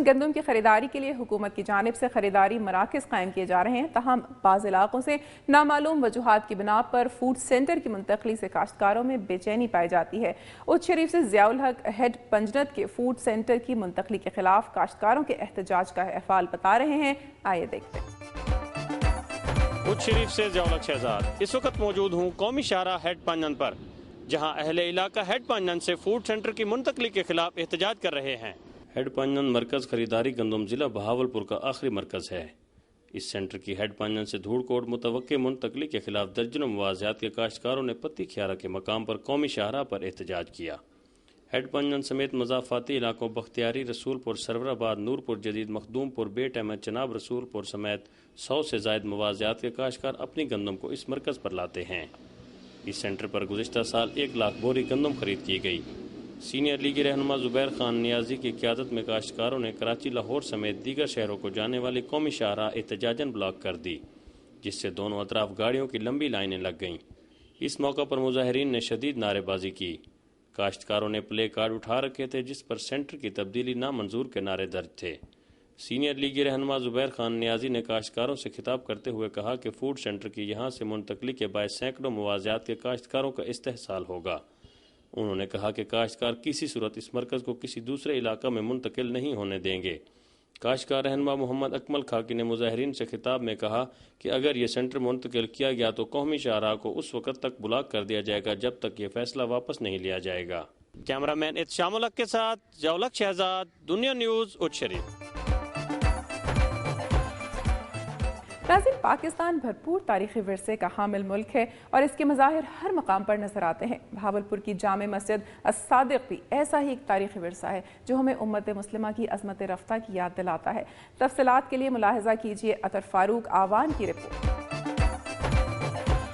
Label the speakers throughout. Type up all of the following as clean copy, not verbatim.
Speaker 1: گندم کی خریداری کے لیے حکومت کی جانب سے خریداری مراکز قائم کیے جا رہے ہیں، تاہم بعض علاقوں سے نامعلوم وجوہات کی بنا پر فوڈ سینٹر کی منتقلی سے کاشتکاروں میں بے چینی پائی جاتی ہے۔ اچ شریف سے ضیاء الحق ہیڈ پنجنت کے فوڈ سینٹر کی منتقلی کے خلاف کاشتکاروں کے احتجاج کا افعال بتا رہے ہیں، آئیے دیکھتے ہیں۔
Speaker 2: اچ شریف سے ضیاء الحق شہزاد اس وقت موجود ہوں قومی شاہراہ ہیڈ پنجنت پر، جہاں اہل علاقہ ہیڈ پنجنت سے فوڈ سینٹر کی منتقلی کے خلاف احتجاج کر رہے ہیں۔ ہیڈ پنجنت مرکز خریداری گندم ضلع بہاولپور کا آخری مرکز ہے۔ اس سینٹر کی ہیڈ پنجنت سے دھوڑ کوٹ متوقع منتقلی کے خلاف درجنوں مواضعات کے کاشتکاروں نے پتی کھیارہ کے مقام پر قومی شاہراہ پر احتجاج کیا۔ ہیڈ پنجنت سمیت مضافاتی علاقوں بختیاری، رسول پور، سرور آباد، نور پور جدید، مخدوم پور، بیٹ احمد، چناب رسول پور سمیت 100 سے زائد مواضعات کے کاشتکار اپنی گندم کو اس مرکز پر لاتے ہیں۔ اس سینٹر پر گزشتہ سال 1 لاکھ بوری گندم خرید کی گئی۔ سینئر لیگی رہنما زبیر خان نیازی کی قیادت میں کاشتکاروں نے کراچی، لاہور سمیت دیگر شہروں کو جانے والی قومی شاہراہ احتجاجاً بلاک کر دی، جس سے دونوں اطراف گاڑیوں کی لمبی لائنیں لگ گئیں۔ اس موقع پر مظاہرین نے شدید نعرے بازی کی۔ کاشتکاروں نے پلے کارڈ اٹھا رکھے تھے جس پر سینٹر کی تبدیلی نامنظور کے نعرے درج تھے۔ سینئر لیگی رہنما زبیر خان نیازی نے کاشتکاروں سے خطاب کرتے ہوئے کہا کہ فوڈ سینٹر کی یہاں سے منتقلی کے باعث سینکڑوں مواضعات کے کاشتکاروں کا استحصال ہوگا۔ انہوں نے کہا کہ کاشتکار کسی صورت اس مرکز کو کسی دوسرے علاقہ میں منتقل نہیں ہونے دیں گے۔ کاشتکار رہنما محمد اکمل خاکی نے مظاہرین سے خطاب میں کہا کہ اگر یہ سینٹر منتقل کیا گیا تو قومی شاہراہ کو اس وقت تک بلاک کر دیا جائے گا جب تک یہ فیصلہ واپس نہیں لیا جائے گا۔ کیمرہ مین اتشام الحق کے ساتھ ضیاء الحق شہزاد، دنیا نیوز، اچ شریف۔
Speaker 1: ناظرین، پاکستان بھرپور تاریخی ورثے کا حامل ملک ہے اور اس کے مظاہر ہر مقام پر نظر آتے ہیں۔ بہاولپور کی جامع مسجد الصادق بھی ایسا ہی ایک تاریخی ورثہ ہے جو ہمیں امت مسلمہ کی عظمت رفتہ کی یاد دلاتا ہے۔ تفصیلات کے لیے ملاحظہ کیجیے اطہر فاروق آوان کی رپورٹ۔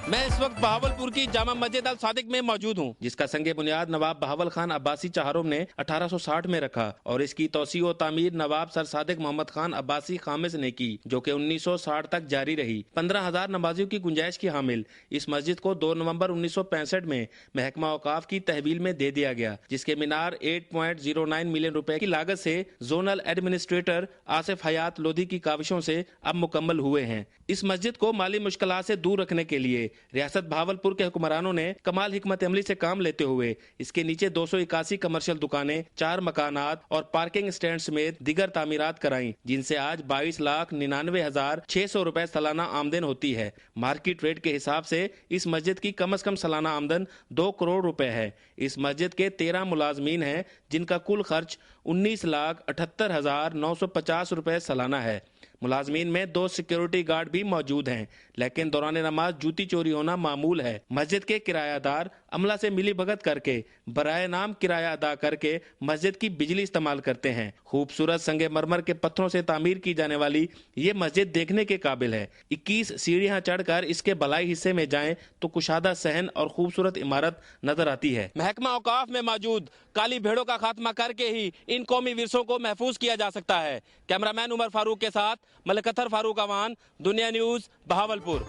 Speaker 3: میں اس وقت بہاولپور کی جامع مسجد الصادق میں موجود ہوں، جس کا سنگ بنیاد نواب بہاول خان عباسی چہارم نے 1860 میں رکھا اور اس کی توسیع و تعمیر نواب سر صادق محمد خان عباسی خامس نے کی، جو کہ 1960 تک جاری رہی۔ 15,000 نمازیوں کی گنجائش کی حامل اس مسجد کو 2 نومبر 1965 میں محکمہ اوقاف کی تحویل میں دے دیا گیا، جس کے مینار 8.09 ملین روپے کی لاگت سے زونل ایڈمنسٹریٹر آصف حیات لودھی کی کاوشوں سے اب مکمل ہوئے ہیں۔ اس مسجد کو مالی مشکلات سے دور رکھنے کے لیے ریاست بہاولپور کے حکمرانوں نے کمال حکمت عملی سے کام لیتے ہوئے اس کے نیچے 281 کمرشل دکانیں، 4 مکانات اور پارکنگ سٹینڈ سمیت دیگر تعمیرات کرائیں، جن سے آج 22,99,600 روپے سالانہ آمدن ہوتی ہے۔ مارکیٹ ریٹ کے حساب سے اس مسجد کی کم از کم سالانہ آمدن 2 کروڑ روپے ہے۔ اس مسجد کے 13 ملازمین ہیں جن کا کل خرچ 19,78,950 روپے سالانہ ہے۔ ملازمین میں 2 سیکیورٹی گارڈ بھی موجود ہیں، لیکن دوران نماز جوتی چوری ہونا معمول ہے۔ مسجد کے کرایہ دار عملہ سے ملی بھگت کر کے برائے نام کرایہ ادا کر کے مسجد کی بجلی استعمال کرتے ہیں۔ خوبصورت سنگ مرمر کے پتھروں سے تعمیر کی جانے والی یہ مسجد دیکھنے کے قابل ہے۔ 21 سیڑھیاں چڑھ کر اس کے بالائی حصے میں جائیں تو کشادہ صحن اور خوبصورت عمارت نظر آتی ہے۔ محکمہ اوقاف میں موجود کالی بھیڑوں کا خاتمہ کر کے ہی ان قومی ورثوں کو محفوظ کیا جا سکتا ہے۔ کیمرہ مین عمر فاروق کے ساتھ ملک اطہر فاروق آوان، دنیا نیوز، بہاولپور۔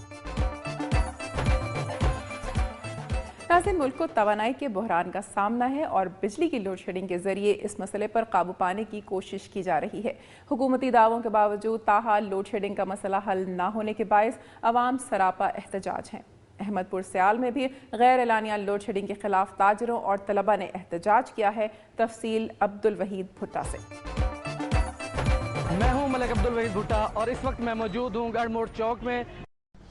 Speaker 1: ناظرین، ملک کو توانائی کے بحران کا سامنا ہے اور بجلی کی لوڈ شیڈنگ کے ذریعے اس مسئلے پر قابو پانے کی کوشش کی جا رہی ہے۔ حکومتی دعووں کے باوجود تاحال لوڈ شیڈنگ کا مسئلہ حل نہ ہونے کے باعث عوام سراپا احتجاج ہیں۔ احمد پور سیال میں بھی غیر اعلانیہ لوڈ شیڈنگ کے خلاف تاجروں اور طلبہ نے احتجاج کیا ہے۔ تفصیل عبدالوحید بھٹا سے۔
Speaker 4: میں ہوں ملک عبدالوحید بھٹا اور اس وقت میں موجود ہوں گڑھ موڑ چوک میں۔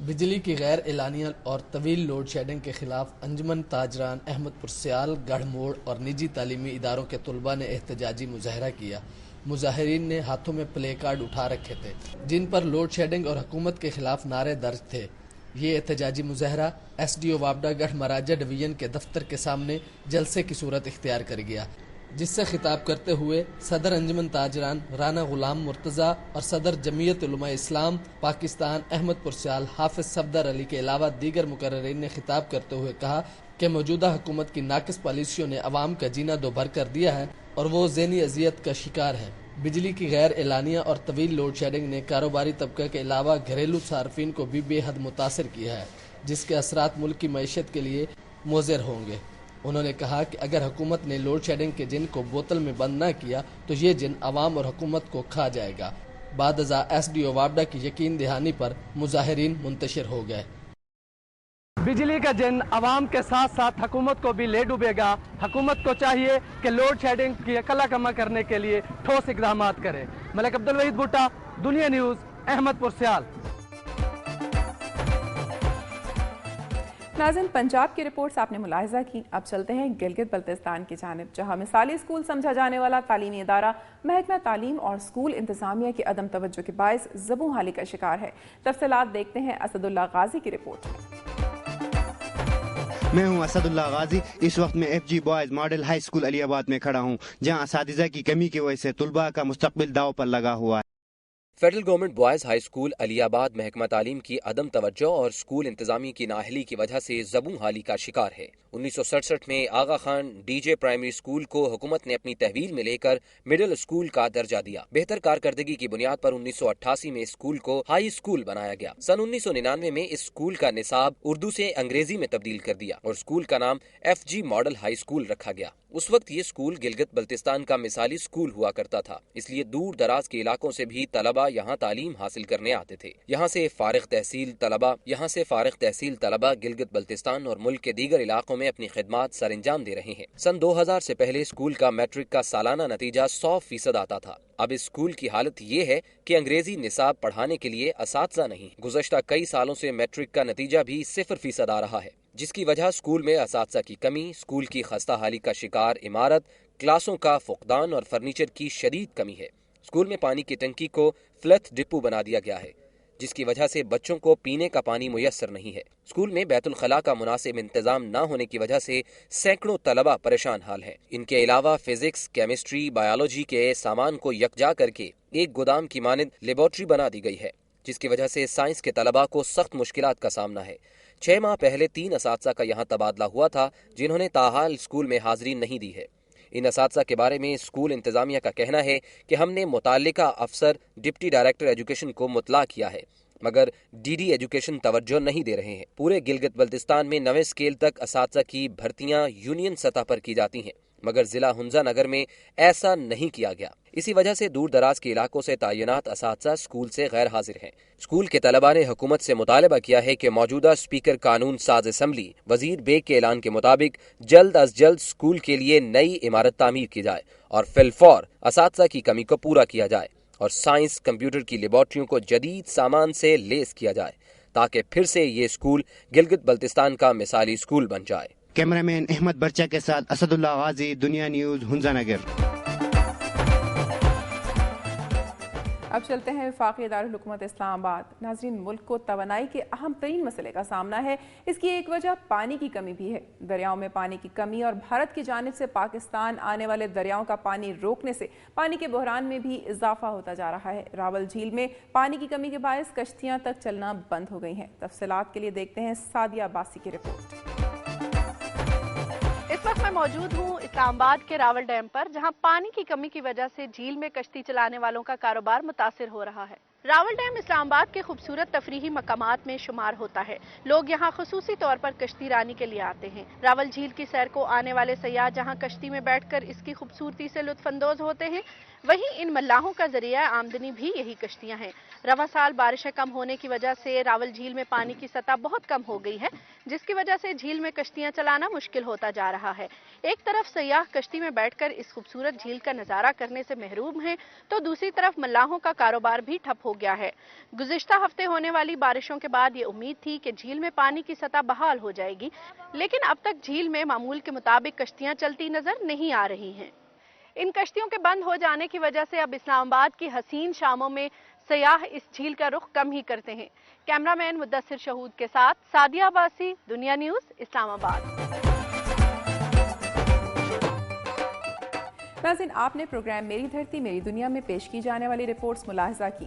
Speaker 5: بجلی کی غیر اعلانیہ اور طویل لوڈ شیڈنگ کے خلاف انجمن تاجران احمد پور سیال، گڑھ موڑ اور نجی تعلیمی اداروں کے طلباء نے احتجاجی مظاہرہ کیا۔ مظاہرین نے ہاتھوں میں پلے کارڈ اٹھا رکھے تھے جن پر لوڈ شیڈنگ اور حکومت کے خلاف نعرے درج تھے۔ یہ احتجاجی مظاہرہ ایس ڈی او وابڈا گڑھ مراجہ ڈویژن کے دفتر کے سامنے جلسے کی صورت اختیار کر گیا، جس سے خطاب کرتے ہوئے صدر انجمن تاجران رانا غلام مرتضیٰ اور صدر جمعیت علماء اسلام پاکستان احمد پور سیال حافظ صفدر علی کے علاوہ دیگر مقررین نے خطاب کرتے ہوئے کہا کہ موجودہ حکومت کی ناقص پالیسیوں نے عوام کا جینا دوبھر کر دیا ہے اور وہ ذہنی اذیت کا شکار ہے۔ بجلی کی غیر اعلانیہ اور طویل لوڈ شیڈنگ نے کاروباری طبقہ کے علاوہ گھریلو صارفین کو بھی بے حد متاثر کیا ہے، جس کے اثرات ملک کی معیشت کے لیے مضر ہوں گے۔ انہوں نے کہا کہ اگر حکومت نے لوڈ شیڈنگ کے جن کو بوتل میں بند نہ کیا تو یہ جن عوام اور حکومت کو کھا جائے گا۔ بعد ازاں ایس ڈی او وابڈا کی یقین دہانی پر مظاہرین منتشر ہو گئے۔
Speaker 4: بجلی کا جن عوام کے ساتھ ساتھ حکومت کو بھی لے ڈوبے گا۔ حکومت کو چاہیے کہ لوڈ شیڈنگ کی کلا کما کرنے کے لیے ٹھوس اقدامات کرے۔ ملک عبدالوحید بھٹا، دنیا نیوز، احمد پور سیال۔
Speaker 1: ناظرین، پنجاب کی رپورٹس آپ نے ملاحظہ کی، اب چلتے ہیں گلگت بلتستان کی جانب، جہاں مثالی اسکول سمجھا جانے والا تعلیمی ادارہ محکمہ تعلیم اور اسکول انتظامیہ کی عدم توجہ کے باعث زبوں حالی کا شکار ہے۔ تفصیلات دیکھتے ہیں اسد اللہ غازی کی رپورٹ۔
Speaker 6: میں ہوں اسد اللہ غازی، اس وقت میں F G boys model high school علی آباد میں کھڑا ہوں، جہاں اساتذہ کی کمی کی وجہ سے طلباء کا مستقبل داؤ پر لگا ہوا ہے۔
Speaker 7: Federal government boys high school Aliabad محکمہ تعلیم کی عدم توجہ اور اسکول انتظامیہ کی نااہلی کی وجہ سے زبوں حالی کا شکار ہے۔ 1967 میں Agha Khan D J primary school کو حکومت نے اپنی تحویل میں لے کر مڈل اسکول کا درجہ دیا۔ بہتر کارکردگی کی بنیاد پر 1988 میں اسکول کو ہائی اسکول بنایا گیا۔ سن 1999 میں اس اسکول کا نصاب اردو سے انگریزی میں تبدیل کر دیا اور اسکول کا نام F G model high school رکھا گیا۔ اس وقت یہ اسکول گلگت بلتستان کا مثالی اسکول ہوا کرتا تھا، اس لیے دور دراز کے علاقوں سے بھی طلبہ یہاں تعلیم حاصل کرنے آتے تھے۔ یہاں سے فارغ تحصیل طلبہ گلگت بلتستان اور ملک کے دیگر علاقوں میں اپنی خدمات سر انجام دے رہے ہیں۔ سن 2000 سے پہلے اسکول کا میٹرک کا سالانہ نتیجہ 100% آتا تھا۔ اب اس اسکول کی حالت یہ ہے کہ انگریزی نصاب پڑھانے کے لیے اساتذہ نہیں۔ گزشتہ کئی سالوں سے میٹرک کا نتیجہ بھی 0% آ رہا ہے، جس کی وجہ اسکول میں اساتذہ کی کمی، اسکول کی خستہ حالی کا شکار عمارت، کلاسوں کا فقدان اور فرنیچر کی شدید کمی ہے۔ اسکول میں پانی کی ٹنکی کو فلتھ ڈپو بنا دیا گیا ہے، جس کی وجہ سے بچوں کو پینے کا پانی میسر نہیں ہے۔ اسکول میں بیت الخلاء کا مناسب انتظام نہ ہونے کی وجہ سے سینکڑوں طلبہ پریشان حال ہیں۔ ان کے علاوہ فزکس، کیمسٹری، بایولوجی کے سامان کو یکجا کر کے ایک گودام کی مانند لیبارٹری بنا دی گئی ہے، جس کی وجہ سے سائنس کے طلبہ کو سخت مشکلات کا سامنا ہے۔ 6 ماہ پہلے 3 اساتذہ کا یہاں تبادلہ ہوا تھا، جنہوں نے تاحال اسکول میں حاضری نہیں دی ہے۔ ان اساتذہ کے بارے میں اسکول انتظامیہ کا کہنا ہے کہ ہم نے متعلقہ افسر ڈپٹی ڈائریکٹر ایجوکیشن کو مطلع کیا ہے، مگر ڈی ڈی ایجوکیشن توجہ نہیں دے رہے ہیں۔ پورے گلگت بلتستان میں 9ویں اسکیل تک اساتذہ کی بھرتیاں یونین سطح پر کی جاتی ہیں، مگر ضلع ہنزا نگر میں ایسا نہیں کیا گیا۔ اسی وجہ سے دور دراز کے علاقوں سے تعینات اساتذہ اسکول سے غیر حاضر ہیں۔ اسکول کے طلباء نے حکومت سے مطالبہ کیا ہے کہ موجودہ اسپیکر قانون ساز اسمبلی وزیر بیگ کے اعلان کے مطابق جلد از جلد اسکول کے لیے نئی عمارت تعمیر کی جائے اور فی الفور اساتذہ کی کمی کو پورا کیا جائے اور سائنس کمپیوٹر کی لیبارٹریوں کو جدید سامان سے لیس کیا جائے تاکہ پھر سے یہ اسکول گلگت بلتستان کا مثالی اسکول بن جائے۔
Speaker 6: کیمرہ مین احمد برچہ کے ساتھ اسد اللہ غازی، دنیا نیوز، ہنزا نگر۔
Speaker 1: اب چلتے ہیں وفاقی دارالحکومت اسلام آباد۔ ناظرین، ملک کو توانائی کے اہم ترین مسئلے کا سامنا ہے۔ اس کی ایک وجہ پانی کی کمی بھی ہے۔ دریاؤں میں پانی کی کمی اور بھارت کی جانب سے پاکستان آنے والے دریاؤں کا پانی روکنے سے پانی کے بحران میں بھی اضافہ ہوتا جا رہا ہے۔ راول جھیل میں پانی کی کمی کے باعث کشتیاں تک چلنا بند ہو گئی ہیں۔ تفصیلات کے لیے دیکھتے ہیں سعدیہ عباسی کی رپورٹ۔
Speaker 8: اس وقت میں موجود ہوں اسلام آباد کے راول ڈیم پر، جہاں پانی کی کمی کی وجہ سے جھیل میں کشتی چلانے والوں کا کاروبار متاثر ہو رہا ہے۔ راول ڈیم اسلام آباد کے خوبصورت تفریحی مقامات میں شمار ہوتا ہے۔ لوگ یہاں خصوصی طور پر کشتی رانی کے لیے آتے ہیں۔ راول جھیل کی سیر کو آنے والے سیاح جہاں کشتی میں بیٹھ کر اس کی خوبصورتی سے لطف اندوز ہوتے ہیں، وہیں ان ملاحوں کا ذریعہ آمدنی بھی یہی کشتیاں ہیں۔ رواں سال بارشیں کم ہونے کی وجہ سے راول جھیل میں پانی کی سطح بہت کم ہو گئی ہے، جس کی وجہ سے جھیل میں کشتیاں چلانا مشکل ہوتا جا رہا ہے۔ ایک طرف سیاح کشتی میں بیٹھ کر اس خوبصورت جھیل کا نظارہ کرنے سے محروم ہیں، تو دوسری طرف ملاحوں کا کاروبار بھی ٹھپ ہو گیا ہے۔ گزشتہ ہفتے ہونے والی بارشوں کے بعد یہ امید تھی کہ جھیل میں پانی کی سطح بحال ہو جائے گی، لیکن اب تک جھیل میں معمول کے مطابق کشتیاں چلتی نظر نہیں آ رہی ہیں۔ ان کشتیوں کے بند ہو جانے کی وجہ سے اب اسلام آباد کی حسین شاموں میں سیاح اس جھیل کا رخ کم ہی کرتے ہیں۔ کیمرہ مین مدثر شہود کے ساتھ سعدیہ عباسی، دنیا نیوز، اسلام آباد۔
Speaker 1: ناظرین، آپ نے پروگرام میری دھرتی میری دنیا میں پیش کی جانے والی رپورٹس ملاحظہ کی۔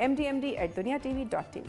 Speaker 1: mdmd@duniatv.tv।